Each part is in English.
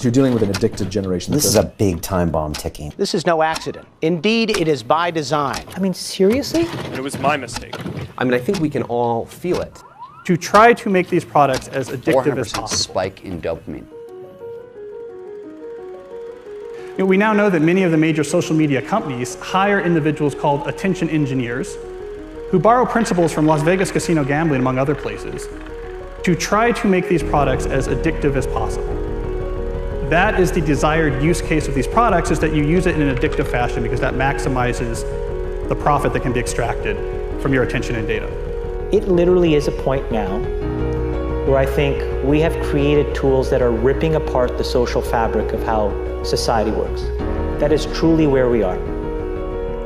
you're dealing with an addicted generation. This is a big time bomb ticking. This is no accident. Indeed, it is by design. I mean, seriously? It was my mistake. I mean, I think we can all feel it. To try to make these products as addictive as 400% possible. spike in dopamine. We now know that many of the major social media companies hire individuals called attention engineers who borrow principles from Las Vegas casino gambling, among other places, to try to make these products as addictive as possible. That is the desired use case of these products, is that you use it in an addictive fashion because that maximizes the profit that can be extracted from your attention and data. It literally is a point now where I think we have created tools that are ripping apart the social fabric of how society works. That is truly where we are.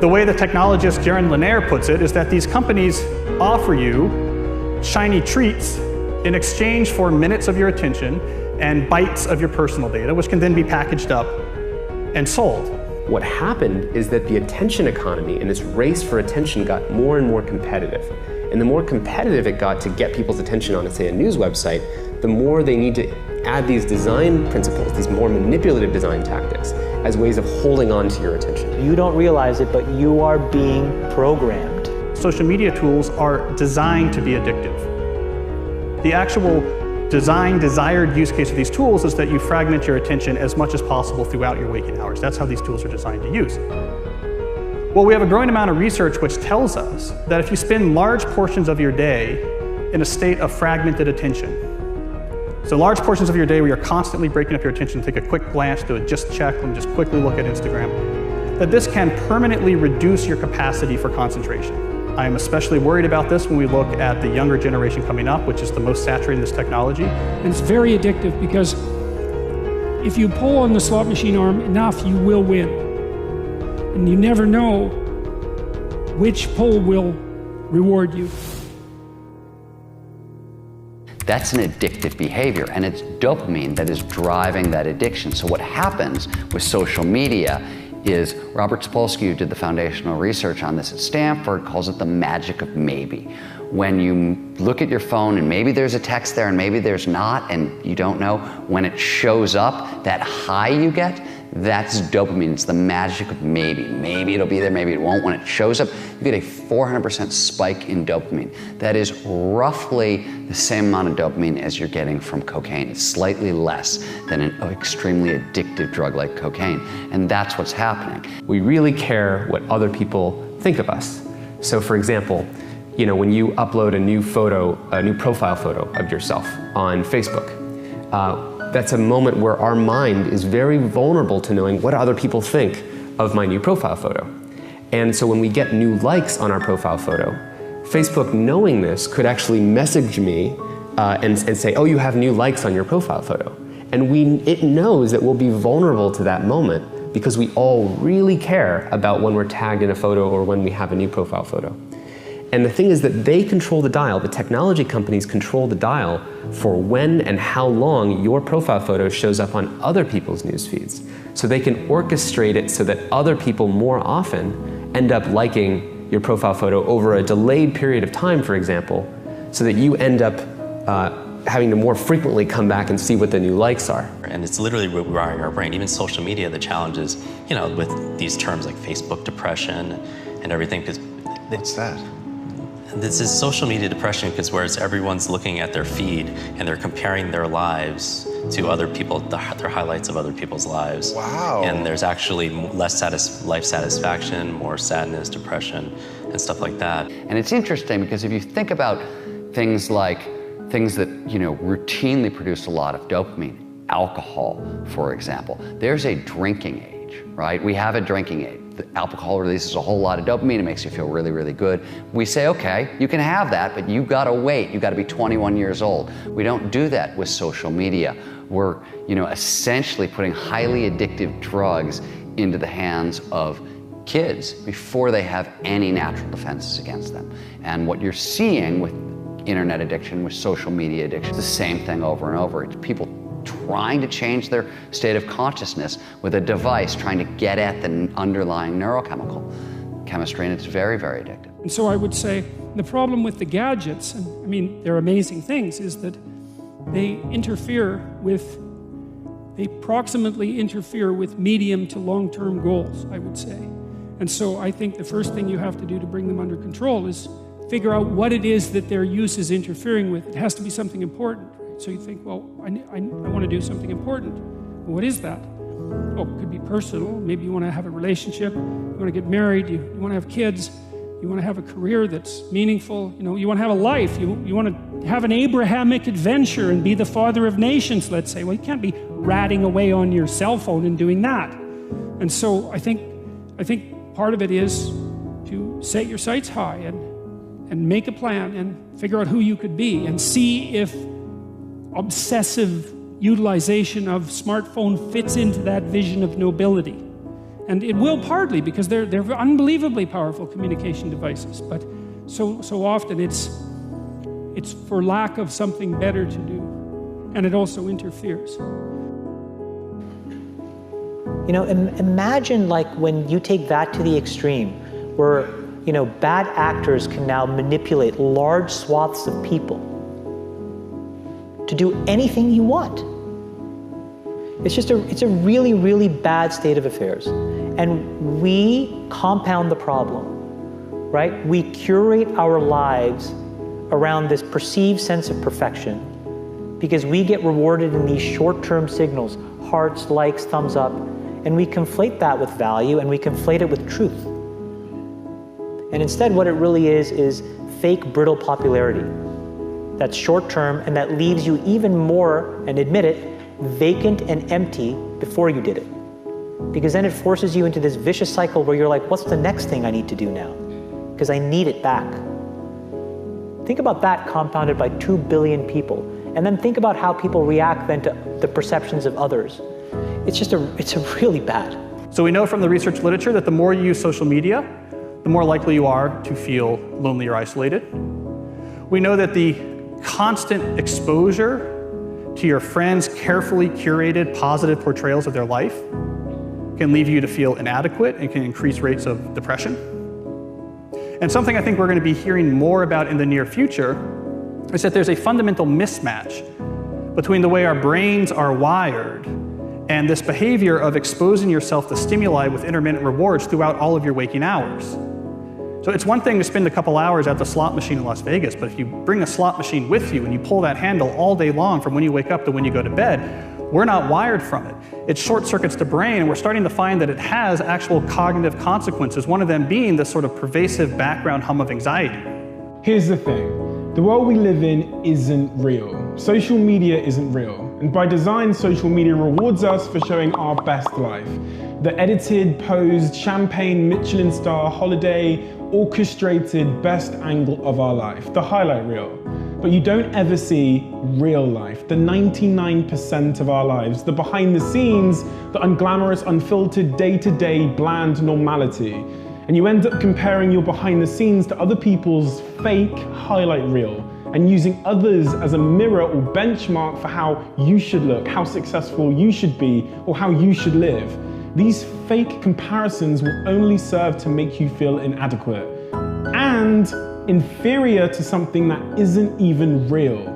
The way the technologist Jaron Lanier puts it is that these companies offer you shiny treats in exchange for minutes of your attention and bytes of your personal data, which can then be packaged up and sold. What happened is that the attention economy and this race for attention got more and more competitive. And the more competitive it got to get people's attention on, say, a news website, the more they need to add these design principles, these more manipulative design tactics, as ways of holding on to your attention. You don't realize it, but you are being programmed. Social media tools are designed to be addictive. The actual desired use case of these tools is that you fragment your attention as much as possible throughout your waking hours. That's how these tools are designed to use. Well, we have a growing amount of research which tells us that if you spend large portions of your day in a state of fragmented attention, so large portions of your day where you're constantly breaking up your attention, take a quick glance, do a just check, and just quickly look at Instagram, that this can permanently reduce your capacity for concentration. I am especially worried about this when we look at the younger generation coming up, which is the most saturated in this technology. And it's very addictive because if you pull on the slot machine arm enough, you will win. And you never know which pull will reward you. That's an addictive behavior, and it's dopamine that is driving that addiction. So what happens with social media is Robert Sapolsky, who did the foundational research on this at Stanford, calls it the magic of maybe. When you look at your phone and maybe there's a text there and maybe there's not, and you don't know, when it shows up, that high you get, that's dopamine. It's the magic of maybe. Maybe it'll be there, maybe it won't. When it shows up, you get a 400% spike in dopamine. That is roughly the same amount of dopamine as you're getting from cocaine. It's slightly less than an extremely addictive drug like cocaine. And that's what's happening. We really care what other people think of us. So for example, when you upload a new photo, a new profile photo of yourself on Facebook, that's a moment where our mind is very vulnerable to knowing what other people think of my new profile photo. And so when we get new likes on our profile photo, Facebook, knowing this, could actually message me and say, oh, you have new likes on your profile photo. And it knows that we'll be vulnerable to that moment because we all really care about when we're tagged in a photo or when we have a new profile photo. And the thing is that they control the dial, the technology companies control the dial for when and how long your profile photo shows up on other people's news feeds. So they can orchestrate it so that other people more often end up liking your profile photo over a delayed period of time, for example, so that you end up having to more frequently come back and see what the new likes are. And it's literally rewiring our brain. Even social media, the challenge is, with these terms like Facebook depression and everything. What's that? This is social media depression because whereas everyone's looking at their feed and they're comparing their lives to other people, their highlights of other people's lives. Wow. And there's actually less life satisfaction, more sadness, depression, and stuff like that. And it's interesting because if you think about things that routinely produce a lot of dopamine, alcohol, for example, there's a drinking age, right? We have a drinking age. The alcohol releases a whole lot of dopamine. It makes you feel really, really good. We say, okay, you can have that, but you gotta wait. You gotta be 21 years old. We don't do that with social media. We're, essentially putting highly addictive drugs into the hands of kids before they have any natural defenses against them. And what you're seeing with internet addiction, with social media addiction, it's the same thing over and over. It's people trying to change their state of consciousness with a device, trying to get at the underlying neurochemical chemistry, and it's very, very addictive. And so I would say the problem with the gadgets, and they're amazing things, is that they interfere with they proximately interfere with medium to long-term goals, I would say. And so I think the first thing you have to do to bring them under control is figure out what it is that their use is interfering with. It has to be something important. Right? So you think, well, I want to do something important. Well, what is that? Oh, it could be personal. Maybe you want to have a relationship. You want to get married. You want to have kids. You want to have a career that's meaningful. You want to have a life. You want to have an Abrahamic adventure and be the father of nations, let's say. Well, you can't be ratting away on your cell phone and doing that. And so I think part of it is to set your sights high and make a plan and figure out who you could be and see if obsessive utilization of smartphone fits into that vision of nobility. And it will partly, because they're unbelievably powerful communication devices. But so often it's for lack of something better to do. And it also interferes. Imagine like when you take that to the extreme, where, bad actors can now manipulate large swaths of people to do anything you want. It's a really, really bad state of affairs. And we compound the problem, right? We curate our lives around this perceived sense of perfection because we get rewarded in these short-term signals, hearts, likes, thumbs up, and we conflate that with value and we conflate it with truth. And instead what it really is fake, brittle popularity that's short-term and that leaves you even more, and admit it, vacant and empty before you did it. Because then it forces you into this vicious cycle where you're like, what's the next thing I need to do now? Because I need it back. Think about that compounded by 2 billion people. And then think about how people react then to the perceptions of others. It's really bad. So we know from the research literature that the more you use social media, the more likely you are to feel lonely or isolated. We know that the constant exposure to your friends' carefully curated positive portrayals of their life can leave you to feel inadequate and can increase rates of depression. And something I think we're going to be hearing more about in the near future is that there's a fundamental mismatch between the way our brains are wired and this behavior of exposing yourself to stimuli with intermittent rewards throughout all of your waking hours. So it's one thing to spend a couple hours at the slot machine in Las Vegas, but if you bring a slot machine with you and you pull that handle all day long from when you wake up to when you go to bed, we're not wired from it. It short circuits the brain, and we're starting to find that it has actual cognitive consequences, one of them being this sort of pervasive background hum of anxiety. Here's the thing. The world we live in isn't real. Social media isn't real. And by design, social media rewards us for showing our best life. The edited, posed, champagne, Michelin star, holiday, orchestrated best angle of our life, the highlight reel. But you don't ever see real life, the 99% of our lives, the behind the scenes, the unglamorous, unfiltered, day-to-day, bland normality. And you end up comparing your behind the scenes to other people's fake highlight reel and using others as a mirror or benchmark for how you should look, how successful you should be, or how you should live. These fake comparisons will only serve to make you feel inadequate and inferior to something that isn't even real.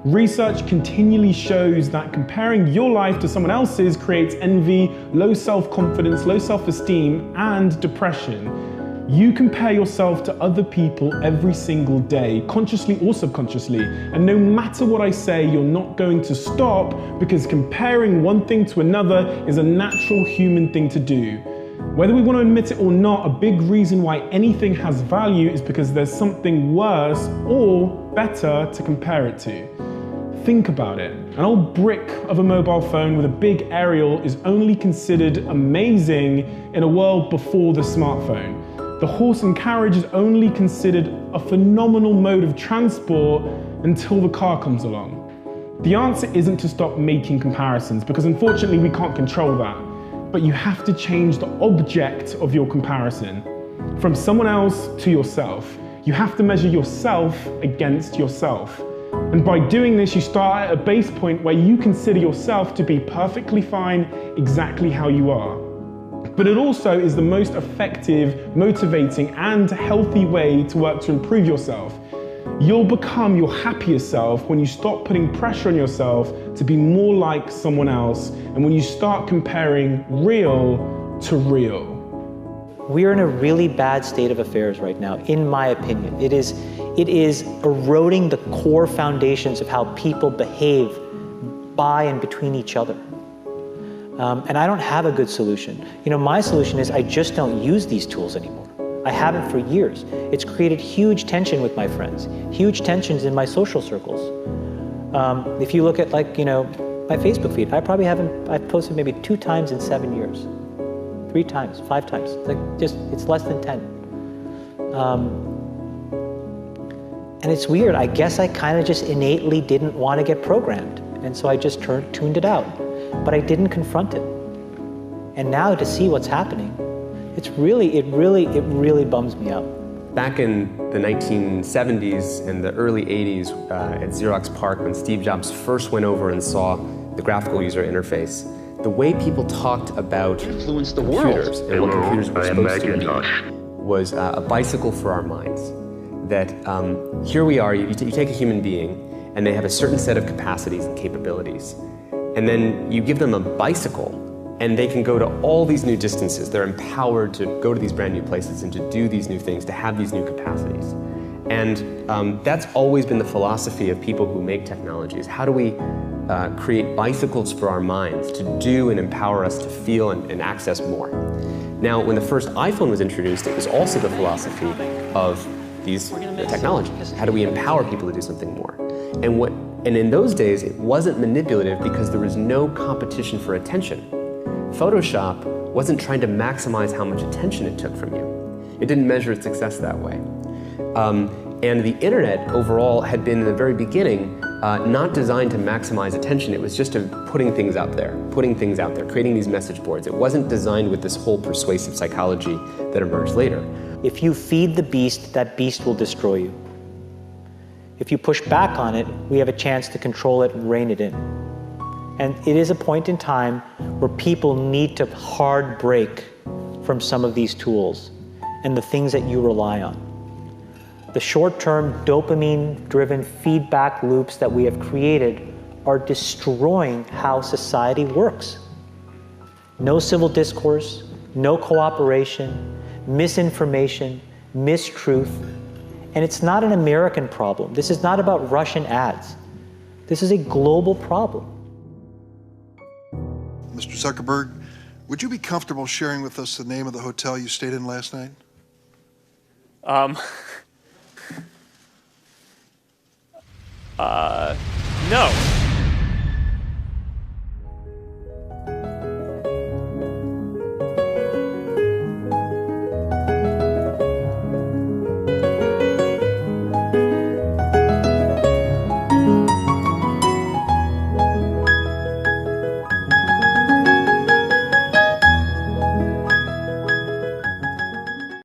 Research continually shows that comparing your life to someone else's creates envy, low self-confidence, low self-esteem, and depression. You compare yourself to other people every single day, consciously or subconsciously, and no matter what I say, you're not going to stop because comparing one thing to another is a natural human thing to do. Whether we want to admit it or not, a big reason why anything has value is because there's something worse or better to compare it to. Think about it. An old brick of a mobile phone with a big aerial is only considered amazing in a world before the smartphone. The horse and carriage is only considered a phenomenal mode of transport until the car comes along. The answer isn't to stop making comparisons, because unfortunately we can't control that. But you have to change the object of your comparison. From someone else to yourself. You have to measure yourself against yourself. And by doing this, you start at a base point where you consider yourself to be perfectly fine exactly how you are. But it also is the most effective, motivating, and healthy way to work to improve yourself. You'll become your happier self when you stop putting pressure on yourself to be more like someone else, and when you start comparing real to real. We are in a really bad state of affairs right now, in my opinion. It is eroding the core foundations of how people behave by and between each other. And I don't have a good solution. You know, my solution is I just don't use these tools anymore. I haven't for years. It's created huge tension with my friends, huge tensions in my social circles. If you look at, like, you know, my Facebook feed, I've posted maybe 2 times in 7 years. 3 times, 5 times. It's less than 10. And it's weird. I guess I kind of just innately didn't want to get programmed. And so I just tuned it out. But I didn't confront it. And now to see what's happening, it really bums me out. Back in the 1970s and the early 80s at Xerox PARC, when Steve Jobs first went over and saw the graphical user interface, the way people talked about computers and what computers were supposed to be was a bicycle for our minds. That here we are, you take a human being and they have a certain set of capacities and capabilities. And then you give them a bicycle and they can go to all these new distances. They're empowered to go to these brand new places and to do these new things, to have these new capacities. And that's always been the philosophy of people who make technologies. How do we create bicycles for our minds to do and empower us to feel and access more? Now, when the first iPhone was introduced, it was also the philosophy of these technologies. How do we empower people to do something more? And in those days, it wasn't manipulative because there was no competition for attention. Photoshop wasn't trying to maximize how much attention it took from you. It didn't measure its success that way. And the internet overall had been in the very beginning not designed to maximize attention. It was just putting things out there, creating these message boards. It wasn't designed with this whole persuasive psychology that emerged later. If you feed the beast, that beast will destroy you. If you push back on it, we have a chance to control it and rein it in. And it is a point in time where people need to hard break from some of these tools and the things that you rely on. The short-term dopamine-driven feedback loops that we have created are destroying how society works. No civil discourse, no cooperation, misinformation, mistruth. And it's not an American problem. This is not about Russian ads. This is a global problem. Mr. Zuckerberg, would you be comfortable sharing with us the name of the hotel you stayed in last night? No.